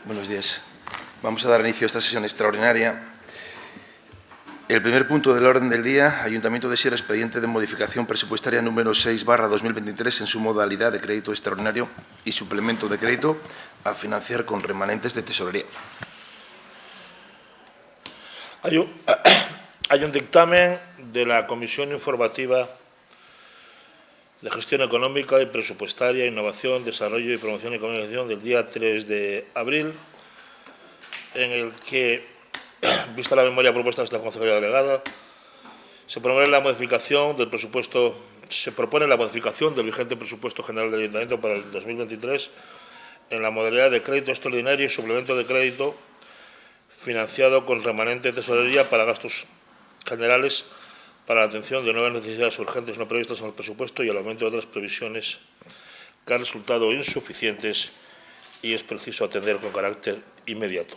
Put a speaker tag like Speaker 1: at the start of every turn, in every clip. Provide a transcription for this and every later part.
Speaker 1: Buenos días. Vamos a dar inicio a esta sesión extraordinaria. El primer punto del orden del día, Ayuntamiento de Sierra, expediente de modificación presupuestaria número 6/2023 en su modalidad de crédito extraordinario y suplemento de crédito a financiar con remanentes de tesorería.
Speaker 2: Hay un dictamen de la Comisión Informativa de Gestión Económica y Presupuestaria, Innovación, Desarrollo y Promoción y Comunicación del día 3 de abril, en el que, vista la memoria propuesta de esta Consejería Delegada, se propone la modificación del vigente presupuesto general del Ayuntamiento para el 2023 en la modalidad de crédito extraordinario y suplemento de crédito financiado con remanente de tesorería para gastos generales para la atención de nuevas necesidades urgentes no previstas en el presupuesto y el aumento de otras previsiones que han resultado insuficientes y es preciso atender con carácter inmediato.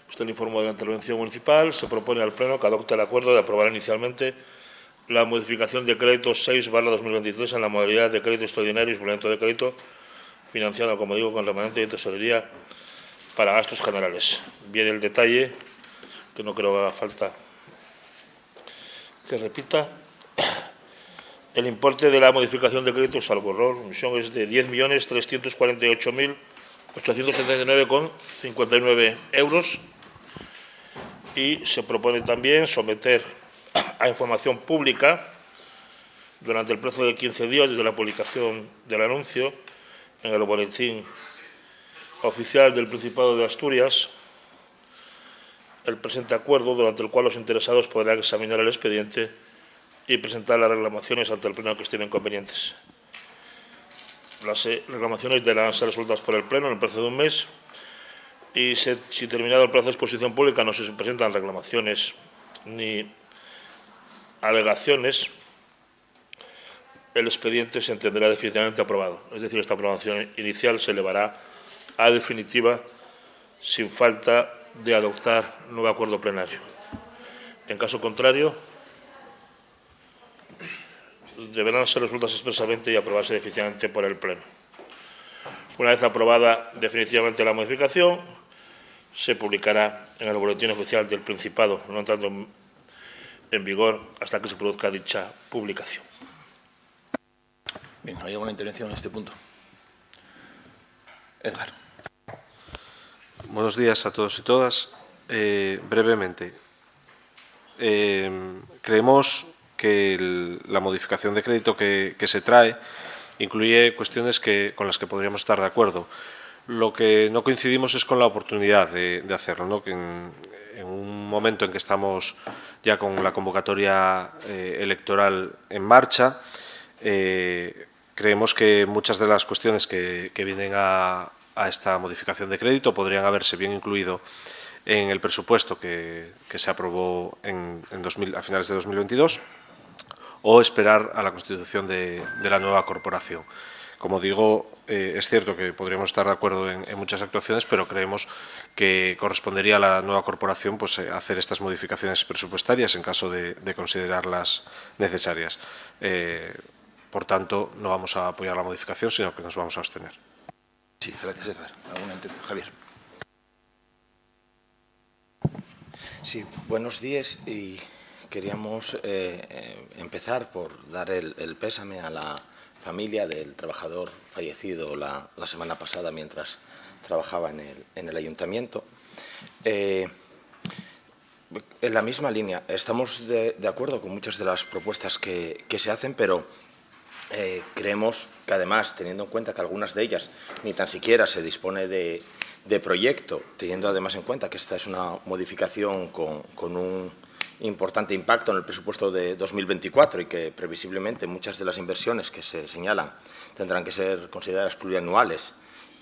Speaker 2: Usted le informó de la intervención municipal. Se propone al Pleno que adopte el acuerdo de aprobar inicialmente la modificación de crédito 6/2023 en la modalidad de crédito extraordinario y suplemento de crédito financiado, como digo, con remanente de tesorería para gastos generales. Viene el detalle, que no creo que haga falta que repita. El importe de la modificación de crédito, salvo error, emisión es de 10.348.879,59 euros y se propone también someter a información pública durante el plazo de 15 días desde la publicación del anuncio en el Boletín Oficial del Principado de Asturias el presente acuerdo, durante el cual los interesados podrán examinar el expediente y presentar las reclamaciones ante el Pleno que estimen convenientes. Las reclamaciones deberán ser resueltas por el Pleno en el plazo de un mes y, si terminado el plazo de exposición pública no se presentan reclamaciones ni alegaciones, el expediente se entenderá definitivamente aprobado. Es decir, esta aprobación inicial se elevará a definitiva sin falta de adoptar nuevo acuerdo plenario. En caso contrario, deberán ser resueltas expresamente y aprobarse definitivamente por el Pleno. Una vez aprobada definitivamente la modificación, se publicará en el Boletín Oficial del Principado, no entrando en vigor hasta que se produzca dicha publicación.
Speaker 1: Bien, ¿hay alguna intervención en este punto? Edgar.
Speaker 3: Buenos días a todos y todas. Brevemente, creemos que la modificación de crédito que se trae incluye cuestiones con las que podríamos estar de acuerdo. Lo que no coincidimos es con la oportunidad de hacerlo, ¿no? Que en un momento en que estamos ya con la convocatoria electoral en marcha, creemos que muchas de las cuestiones que vienen a esta modificación de crédito podrían haberse bien incluido en el presupuesto que se aprobó a finales de 2022 o esperar a la constitución de la nueva corporación. Como digo, es cierto que podríamos estar de acuerdo en muchas actuaciones, pero creemos que correspondería a la nueva corporación pues, hacer estas modificaciones presupuestarias en caso de considerarlas necesarias. Por tanto, no vamos a apoyar la modificación, sino que nos vamos a abstener.
Speaker 1: Sí, gracias, Edgar. Javier.
Speaker 4: Sí, buenos días y queríamos empezar por dar el pésame a la familia del trabajador fallecido la semana pasada mientras trabajaba en el ayuntamiento. En la misma línea, estamos de acuerdo con muchas de las propuestas que se hacen, pero creemos que además, teniendo en cuenta que algunas de ellas ni tan siquiera se dispone de proyecto, teniendo además en cuenta que esta es una modificación con un importante impacto en el presupuesto de 2024 y que previsiblemente muchas de las inversiones que se señalan tendrán que ser consideradas plurianuales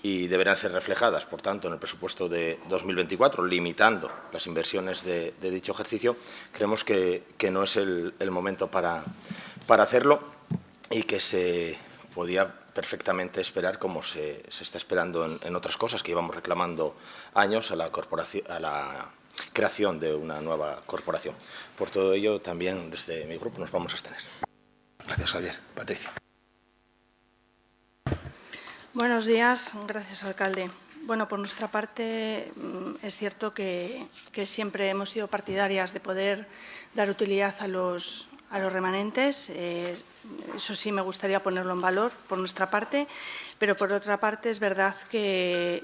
Speaker 4: y deberán ser reflejadas, por tanto, en el presupuesto de 2024, limitando las inversiones de dicho ejercicio, creemos que no es el momento para hacerlo y que se podía perfectamente esperar, como se está esperando en otras cosas que íbamos reclamando años, a la creación de una nueva corporación. Por todo ello, también desde mi grupo nos vamos a abstener.
Speaker 1: Gracias, Javier. Patricia.
Speaker 5: Buenos días. Gracias, alcalde. Bueno, por nuestra parte es cierto que siempre hemos sido partidarias de poder dar utilidad a los remanentes. Eso sí me gustaría ponerlo en valor por nuestra parte, pero por otra parte es verdad que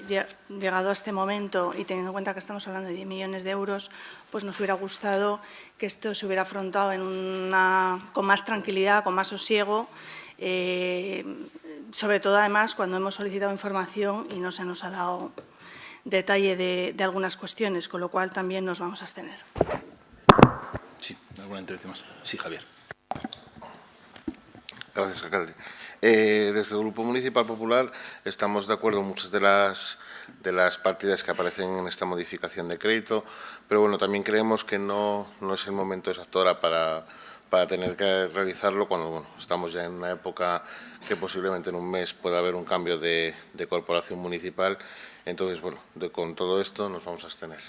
Speaker 5: llegado a este momento y teniendo en cuenta que estamos hablando de 10 millones de euros, pues nos hubiera gustado que esto se hubiera afrontado con más tranquilidad, con más sosiego, sobre todo además cuando hemos solicitado información y no se nos ha dado detalle de algunas cuestiones, con lo cual también nos vamos a abstener.
Speaker 1: Sí, ¿alguna intervención más? Sí, Javier.
Speaker 6: Gracias, alcalde. Desde el Grupo Municipal Popular estamos de acuerdo en muchas de las partidas que aparecen en esta modificación de crédito, pero bueno, también creemos que no es el momento exacto ahora para tener que realizarlo cuando bueno, estamos ya en una época que posiblemente en un mes pueda haber un cambio de corporación municipal. Entonces, bueno, con todo esto nos vamos a abstener.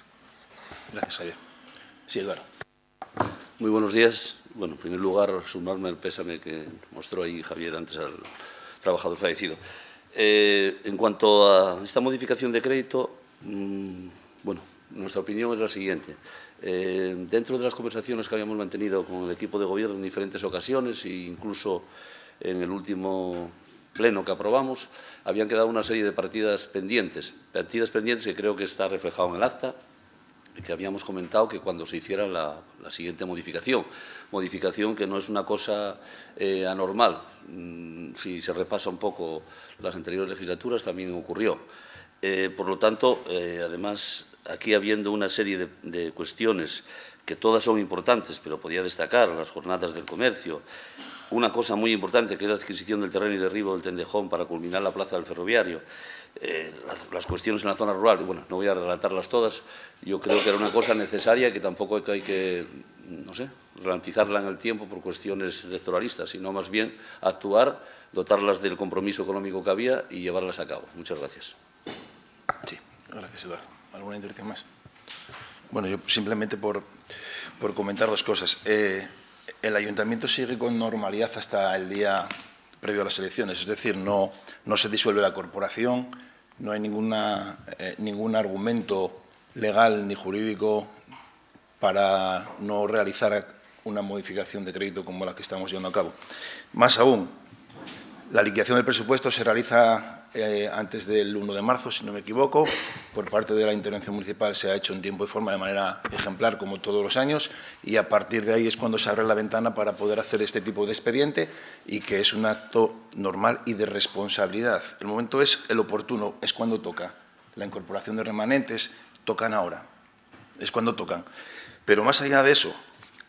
Speaker 1: Gracias, Javier. Sí, Eduardo.
Speaker 7: Muy buenos días. Bueno, en primer lugar, sumarme al pésame que mostró ahí Javier antes al trabajador fallecido. En cuanto a esta modificación de crédito, bueno, nuestra opinión es la siguiente. Dentro de las conversaciones que habíamos mantenido con el equipo de gobierno en diferentes ocasiones e incluso en el último pleno que aprobamos, habían quedado una serie de partidas pendientes que creo que está reflejado en el acta, que habíamos comentado que cuando se hiciera la siguiente modificación que no es una cosa anormal. Si se repasa un poco las anteriores legislaturas también ocurrió. Por lo tanto, además, aquí habiendo una serie de cuestiones que todas son importantes, pero podía destacar las jornadas del comercio, una cosa muy importante que es la adquisición del terreno y derribo del Tendejón para culminar la plaza del ferroviario, las cuestiones en la zona rural, bueno, no voy a relatarlas todas, yo creo que era una cosa necesaria que tampoco hay que, no sé, ralentizarla en el tiempo por cuestiones electoralistas, sino más bien actuar, dotarlas del compromiso económico que había y llevarlas a cabo. Muchas gracias.
Speaker 1: Sí, gracias, Eduardo. ¿Alguna intervención más? Bueno, yo simplemente por comentar dos cosas. El ayuntamiento sigue con normalidad hasta el día previo a las elecciones, es decir, no se disuelve la corporación, no hay ningún argumento legal ni jurídico para no realizar una modificación de crédito como la que estamos llevando a cabo. Más aún, la liquidación del presupuesto se realiza antes del 1 de marzo, si no me equivoco. Por parte de la intervención municipal se ha hecho en tiempo y forma de manera ejemplar, como todos los años, y a partir de ahí es cuando se abre la ventana para poder hacer este tipo de expediente y que es un acto normal y de responsabilidad. El momento es el oportuno, es cuando toca. La incorporación de remanentes tocan ahora, es cuando tocan. Pero más allá de eso,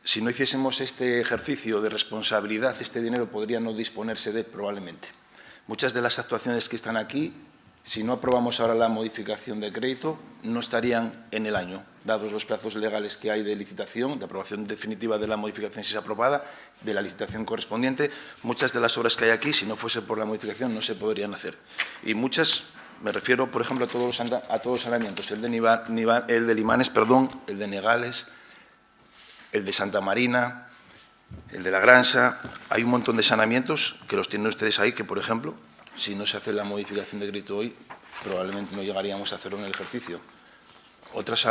Speaker 1: si no hiciésemos este ejercicio de responsabilidad, este dinero podría no disponerse de probablemente. Muchas de las actuaciones que están aquí, si no aprobamos ahora la modificación de crédito, no estarían en el año, dados los plazos legales que hay de licitación, de aprobación definitiva de la modificación si es aprobada, de la licitación correspondiente. Muchas de las obras que hay aquí, si no fuese por la modificación, no se podrían hacer. Y muchas, me refiero, por ejemplo, a todos los saneamientos, el de Limanes, el de Negales, el de Santa Marina, el de la Gransa. Hay un montón de saneamientos que los tienen ustedes ahí, que, por ejemplo, si no se hace la modificación de crédito hoy, probablemente no llegaríamos a hacerlo en el ejercicio. Otras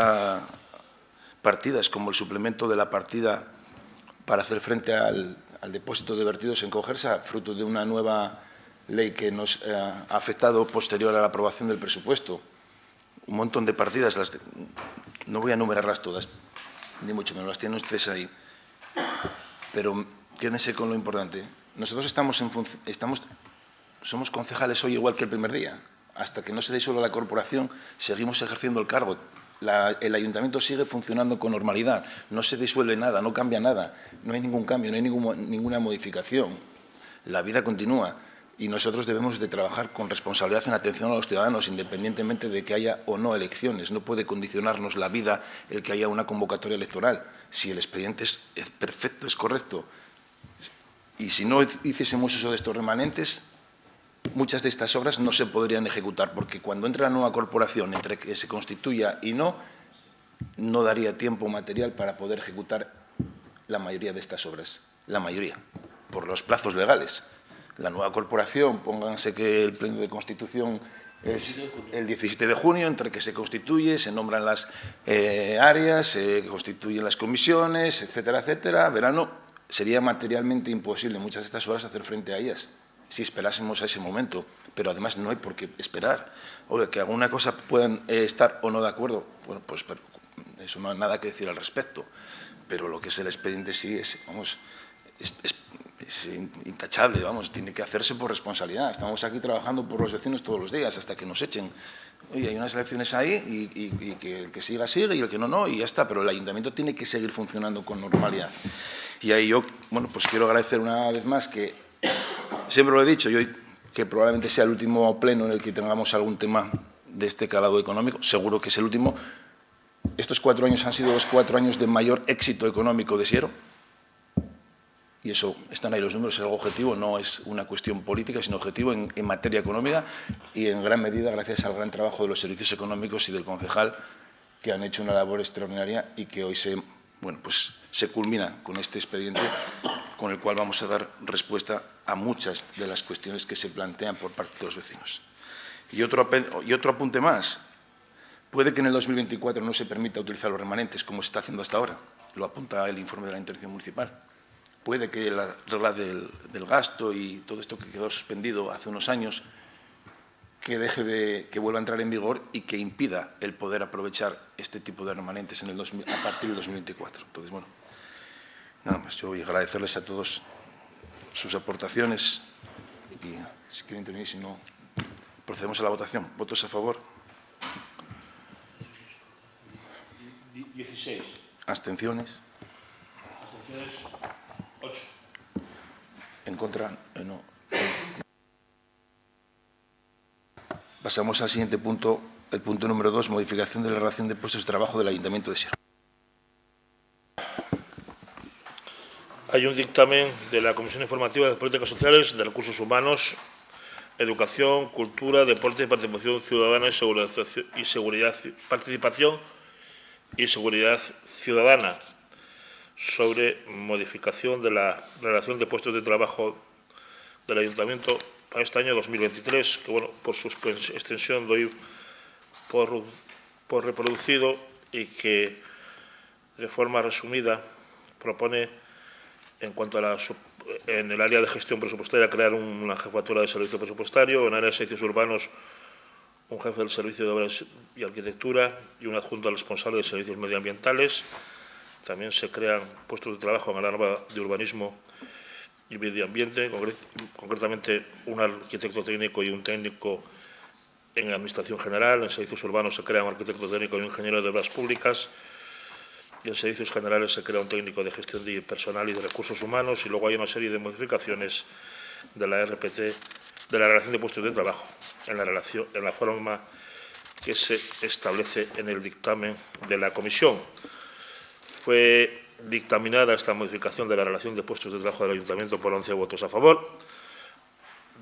Speaker 1: partidas, como el suplemento de la partida para hacer frente al depósito de vertidos en Cogersa, fruto de una nueva ley que nos ha afectado posterior a la aprobación del presupuesto. Un montón de partidas, no voy a enumerarlas todas, ni mucho menos, las tienen ustedes ahí. Pero quédense con lo importante. Nosotros somos concejales hoy igual que el primer día. Hasta que no se disuelva la corporación, seguimos ejerciendo el cargo. El ayuntamiento sigue funcionando con normalidad. No se disuelve nada, no cambia nada. No hay ningún cambio, no hay ninguna modificación. La vida continúa y nosotros debemos de trabajar con responsabilidad en atención a los ciudadanos, independientemente de que haya o no elecciones. No puede condicionarnos la vida el que haya una convocatoria electoral. Si el expediente es perfecto, es correcto, y si no hiciésemos uso de estos remanentes, muchas de estas obras no se podrían ejecutar, porque cuando entre la nueva corporación, entre que se constituya y no daría tiempo material para poder ejecutar la mayoría de estas obras. La mayoría, por los plazos legales. La nueva corporación, pónganse que el pleno de constitución Es el 17 de junio, entre que se constituye, se nombran las áreas, se constituyen las comisiones, etcétera, etcétera. Verano sería materialmente imposible muchas de estas horas hacer frente a ellas si esperásemos a ese momento, pero además no hay por qué esperar. Oiga, que alguna cosa puedan estar o no de acuerdo, bueno, pues eso no hay nada que decir al respecto, pero lo que es el expediente sí es, vamos, es intachable, vamos, tiene que hacerse por responsabilidad. Estamos aquí trabajando por los vecinos todos los días hasta que nos echen. Oye, hay unas elecciones ahí y que el que siga, sigue y el que no, no, y ya está. Pero el ayuntamiento tiene que seguir funcionando con normalidad. Y ahí yo, bueno, pues quiero agradecer una vez más que, siempre lo he dicho, yo que probablemente sea el último pleno en el que tengamos algún tema de este calado económico, seguro que es el último. Estos 4 años han sido los 4 años de mayor éxito económico de Siero. Y eso, están ahí los números, es algo objetivo, no es una cuestión política, sino objetivo en materia económica y en gran medida gracias al gran trabajo de los servicios económicos y del concejal, que han hecho una labor extraordinaria y que hoy se culmina con este expediente con el cual vamos a dar respuesta a muchas de las cuestiones que se plantean por parte de los vecinos. Y otro apunte más. Puede que en el 2024 no se permita utilizar los remanentes como se está haciendo hasta ahora. Lo apunta el informe de la Intervención Municipal. Puede que la regla del gasto y todo esto que quedó suspendido hace unos años que vuelva a entrar en vigor y que impida el poder aprovechar este tipo de remanentes a partir del 2024. Entonces, bueno, nada más. Yo voy a agradecerles a todos sus aportaciones y si quieren intervenir, si no, procedemos a la votación. ¿Votos a favor?
Speaker 2: 16.
Speaker 1: ¿Abstenciones?
Speaker 2: 8.
Speaker 1: ¿En contra? No. Pasamos al siguiente punto, el punto número 2, modificación de la relación de puestos de trabajo del Ayuntamiento de Siero.
Speaker 2: Hay un dictamen de la Comisión Informativa de Políticas Sociales, de Recursos Humanos, Educación, Cultura, Deporte y Participación Ciudadana Participación y Seguridad Ciudadana, sobre modificación de la relación de puestos de trabajo del Ayuntamiento para este año 2023, que, bueno, por su extensión doy por reproducido y que, de forma resumida, propone, en cuanto a en el área de gestión presupuestaria, crear una jefatura de servicio presupuestario, en el área de servicios urbanos, un jefe del servicio de obras y arquitectura y un adjunto responsable de servicios medioambientales. También se crean puestos de trabajo en el área de urbanismo y medio ambiente, concretamente un arquitecto técnico y un técnico en administración general. En servicios urbanos se crea un arquitecto técnico y un ingeniero de obras públicas. Y en servicios generales se crea un técnico de gestión de personal y de recursos humanos. Y luego hay una serie de modificaciones de la RPT, de la relación de puestos de trabajo, en la forma que se establece en el dictamen de la comisión. Fue dictaminada esta modificación de la relación de puestos de trabajo del Ayuntamiento por 11 votos a favor,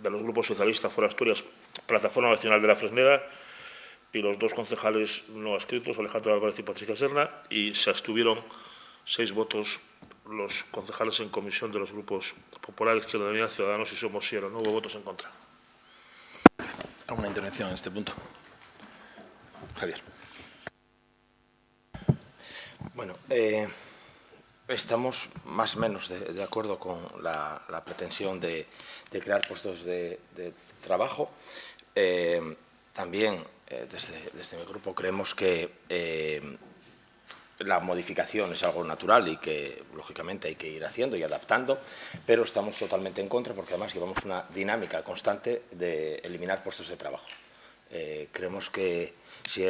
Speaker 2: de los grupos socialistas Foro Asturias, Plataforma Nacional de la Fresneda, y los 2 concejales no adscritos, Alejandro Álvarez y Patricia Serna, y se abstuvieron 6 votos los concejales en comisión de los grupos populares, Izquierda Unida, Ciudadanos y Somos Siero. No hubo votos en contra.
Speaker 1: ¿Alguna intervención en este punto? Javier.
Speaker 4: Bueno, estamos más o menos de acuerdo con la pretensión de crear puestos de trabajo. También desde mi grupo creemos que la modificación es algo natural y que, lógicamente, hay que ir haciendo y adaptando, pero estamos totalmente en contra porque, además, llevamos una dinámica constante de eliminar puestos de trabajo. Creemos que si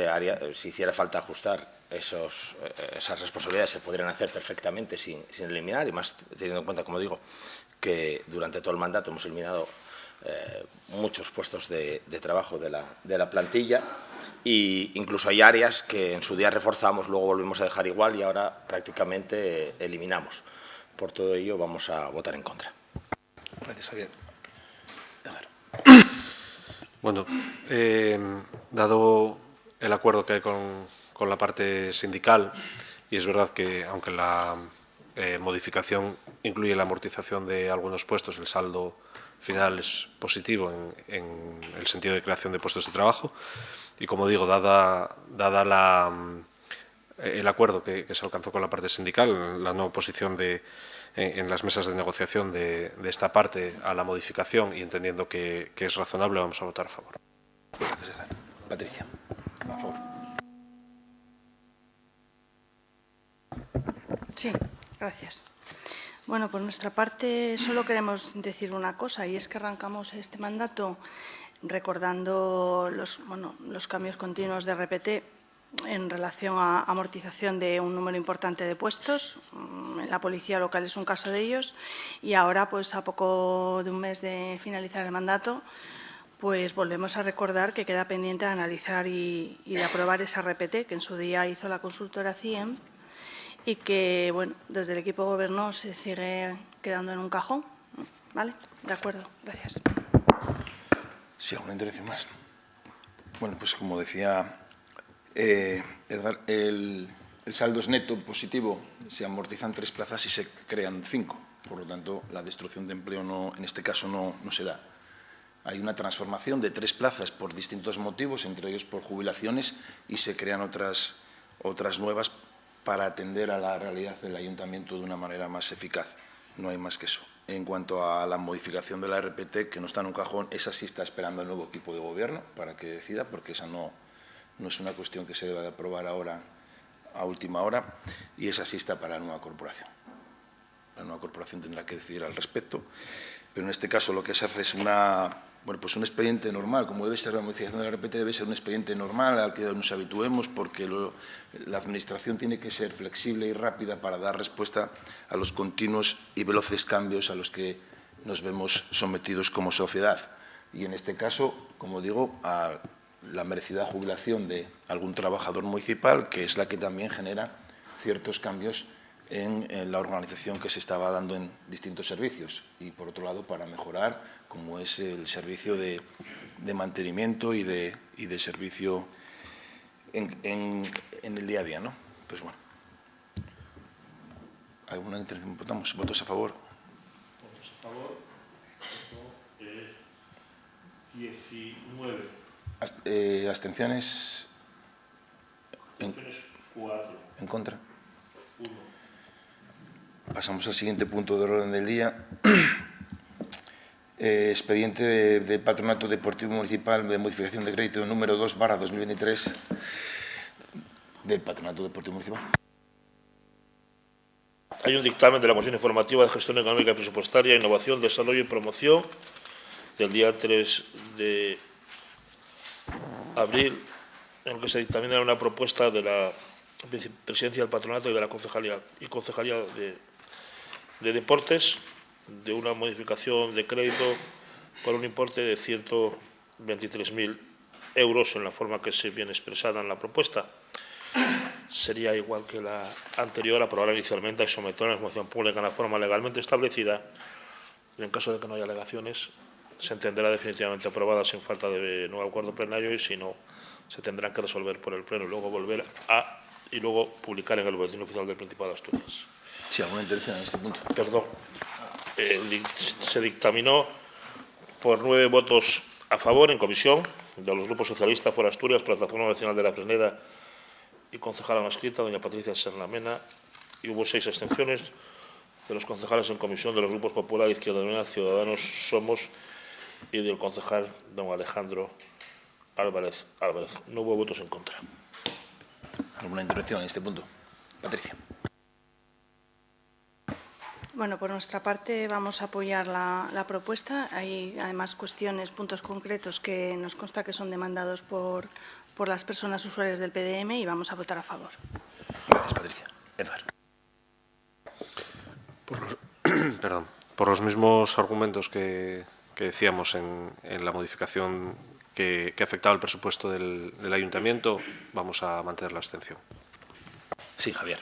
Speaker 4: hiciera falta ajustar esas responsabilidades se podrían hacer perfectamente sin eliminar, y más teniendo en cuenta, como digo, que durante todo el mandato hemos eliminado muchos puestos de trabajo de la plantilla, e incluso hay áreas que en su día reforzamos, luego volvimos a dejar igual y ahora prácticamente eliminamos. Por todo ello vamos a votar en contra.
Speaker 1: Gracias, Javier.
Speaker 3: Bueno, dado el acuerdo que hay con la parte sindical, y es verdad que, aunque la modificación incluye la amortización de algunos puestos, el saldo final es positivo en el sentido de creación de puestos de trabajo. Y, como digo, dada el acuerdo que se alcanzó con la parte sindical, la no oposición en las mesas de negociación de esta parte a la modificación y entendiendo que es razonable, vamos a votar a favor.
Speaker 1: Gracias, César. Patricia, a favor.
Speaker 5: Sí, gracias. Bueno, por nuestra parte solo queremos decir una cosa, y es que arrancamos este mandato recordando los cambios continuos de RPT en relación a amortización de un número importante de puestos. En la policía local es un caso de ellos, y ahora, pues a poco de un mes de finalizar el mandato, pues volvemos a recordar que queda pendiente de analizar y de aprobar esa RPT que en su día hizo la consultora CIEM, y que, bueno, desde el equipo de gobierno se sigue quedando en un cajón. ¿Vale? De acuerdo. Gracias.
Speaker 1: Sí, ¿alguna intervención más? Bueno, pues como decía Edgar, el saldo es neto positivo, se amortizan 3 plazas y se crean 5. Por lo tanto, la destrucción de empleo en este caso no se da. Hay una transformación de 3 plazas por distintos motivos, entre ellos por jubilaciones, y se crean otras nuevas para atender a la realidad del ayuntamiento de una manera más eficaz. No hay más que eso. En cuanto a la modificación de la RPT, que no está en un cajón, esa sí está esperando el nuevo equipo de gobierno para que decida, porque esa no es una cuestión que se deba de aprobar ahora a última hora, y esa sí está para la nueva corporación. La nueva corporación tendrá que decidir al respecto, pero en este caso lo que se hace es un expediente normal, como debe ser la modificación de la RPT, debe ser un expediente normal al que nos habituemos, porque la Administración tiene que ser flexible y rápida para dar respuesta a los continuos y veloces cambios a los que nos vemos sometidos como sociedad. Y en este caso, como digo, a la merecida jubilación de algún trabajador municipal, que es la que también genera ciertos cambios en la organización que se estaba dando en distintos servicios, y por otro lado para mejorar como es el servicio de mantenimiento y de servicio en el día a día, ¿no? Pues bueno, ¿alguna intervención? Votamos. ¿Votos a favor?
Speaker 2: Votos a favor. 19.
Speaker 1: ¿Abstenciones?
Speaker 2: Abstenciones 4.
Speaker 1: ¿En contra?
Speaker 2: 1.
Speaker 1: Pasamos al siguiente punto del orden del día. Expediente de Patronato Deportivo Municipal de modificación de crédito número 2/2023 del Patronato Deportivo Municipal.
Speaker 2: Hay un dictamen de la Comisión Informativa de Gestión Económica y Presupuestaria, Innovación, Desarrollo y Promoción del día 3 de abril, en el que se dictamina una propuesta de la Vicepresidencia del Patronato y de la Concejalía de Deportes, de una modificación de crédito por un importe de 123.000 euros en la forma que se viene expresada en la propuesta. Sería igual que la anterior, aprobar inicialmente y someter a la información pública en la forma legalmente establecida, y en caso de que no haya alegaciones se entenderá definitivamente aprobada sin falta de nuevo acuerdo plenario, y si no, se tendrán que resolver por el Pleno y luego y luego publicar en el Boletín Oficial del Principado de Asturias.
Speaker 1: Sí, ¿alguna intervención en este punto?
Speaker 2: Perdón. Se dictaminó por 9 votos a favor en comisión de los grupos socialistas Fuera Asturias, Plataforma Nacional de la Fresneda y concejala no escrita, doña Patricia Serlamena, y hubo 6 abstenciones de los concejales en comisión de los grupos Popular, Izquierda Unida, Ciudadanos Somos y del concejal don Alejandro Álvarez. No hubo votos en contra.
Speaker 1: ¿Alguna intervención en este punto? Patricia.
Speaker 5: Bueno, por nuestra parte vamos a apoyar la propuesta. Hay además puntos concretos que nos consta que son demandados por las personas usuarias del PDM, y vamos a votar a favor.
Speaker 1: Gracias, Patricia. Edgar.
Speaker 3: Por los mismos argumentos que decíamos en la modificación que afectaba el presupuesto del Ayuntamiento, vamos a mantener la abstención.
Speaker 1: Sí, Javier.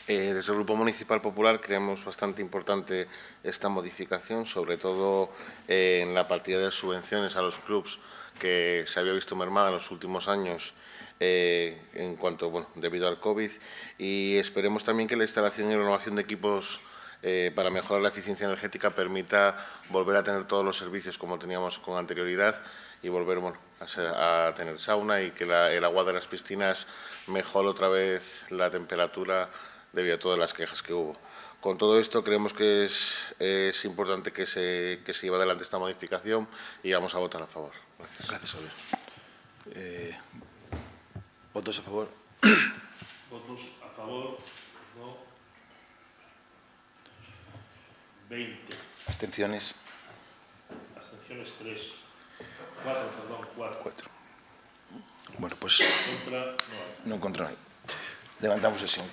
Speaker 6: Desde el Grupo Municipal Popular creemos bastante importante esta modificación, sobre todo en la partida de subvenciones a los clubs, que se había visto mermada en los últimos años debido al COVID, y esperemos también que la instalación y renovación de equipos para mejorar la eficiencia energética permita volver a tener todos los servicios como teníamos con anterioridad y volver a tener sauna y que el agua de las piscinas mejore otra vez la temperatura debido a todas las quejas que hubo. Con todo esto creemos que es importante que se lleve adelante esta modificación y vamos a votar a favor. Gracias.
Speaker 1: Gracias, Javier. ¿Votos a favor?
Speaker 2: Votos a favor, no. 20.
Speaker 1: ¿Abstenciones?
Speaker 2: Abstenciones 3. 4, perdón, 4.
Speaker 1: 4. Bueno, pues
Speaker 2: Contra, no hay.
Speaker 1: no encontró ahí. Levantamos sesión.